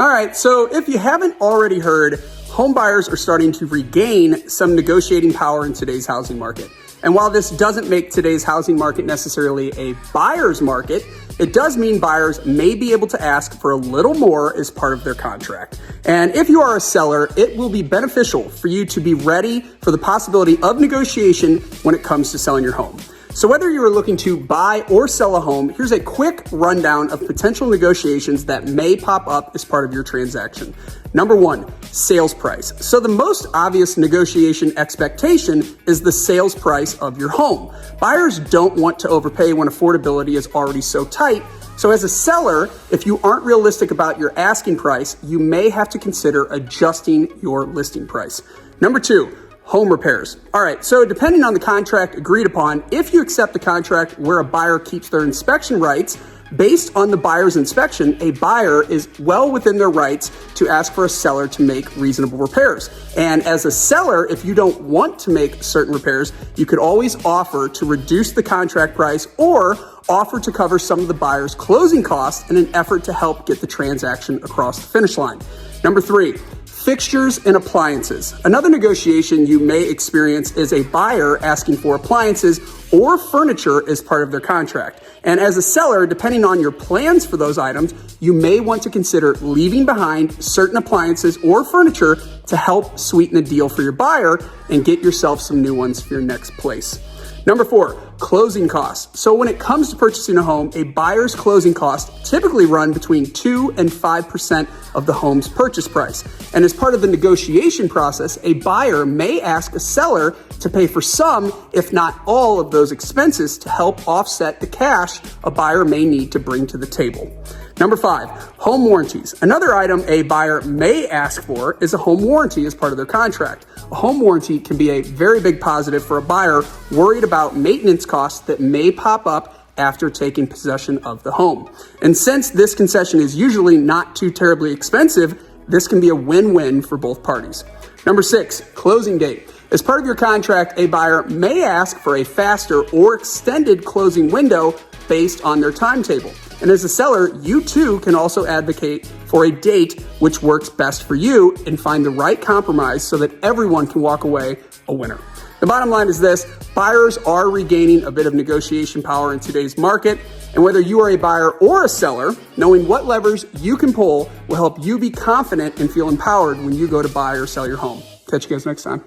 All right, so if you haven't already heard, home buyers are starting to regain some negotiating power in today's housing market. And while this doesn't make today's housing market necessarily a buyer's market, it does mean buyers may be able to ask for a little more as part of their contract. And if you are a seller, it will be beneficial for you to be ready for the possibility of negotiation when it comes to selling your home. So whether you are looking to buy or sell a home, here's a quick rundown of potential negotiations that may pop up as part of your transaction. Number one, sales price. So the most obvious negotiation expectation is the sales price of your home. Buyers don't want to overpay when affordability is already so tight. So as a seller, if you aren't realistic about your asking price, you may have to consider adjusting your listing price. Number two, home repairs. All right, so depending on the contract agreed upon, if you accept the contract where a buyer keeps their inspection rights, based on the buyer's inspection, a buyer is well within their rights to ask for a seller to make reasonable repairs. And as a seller, if you don't want to make certain repairs, you could always offer to reduce the contract price or offer to cover some of the buyer's closing costs in an effort to help get the transaction across the finish line. Number three, fixtures and appliances. Another negotiation you may experience is a buyer asking for appliances or furniture as part of their contract. And as a seller, depending on your plans for those items, you may want to consider leaving behind certain appliances or furniture to help sweeten the deal for your buyer and get yourself some new ones for your next place. Number four, closing costs. So when it comes to purchasing a home, a buyer's closing costs typically run between 2 and 5% of the home's purchase price. And as part of the negotiation process, a buyer may ask a seller to pay for some, if not all, of those expenses to help offset the cash a buyer may need to bring to the table. Number five, home warranties. Another item a buyer may ask for is a home warranty as part of their contract. A home warranty can be a very big positive for a buyer worried about maintenance costs that may pop up after taking possession of the home. And since this concession is usually not too terribly expensive, this can be a win-win for both parties. Number six, closing date. As part of your contract, a buyer may ask for a faster or extended closing window based on their timetable. And as a seller, you too can also advocate for a date which works best for you and find the right compromise so that everyone can walk away a winner. The bottom line is this: buyers are regaining a bit of negotiation power in today's market. And whether you are a buyer or a seller, knowing what levers you can pull will help you be confident and feel empowered when you go to buy or sell your home. Catch you guys next time.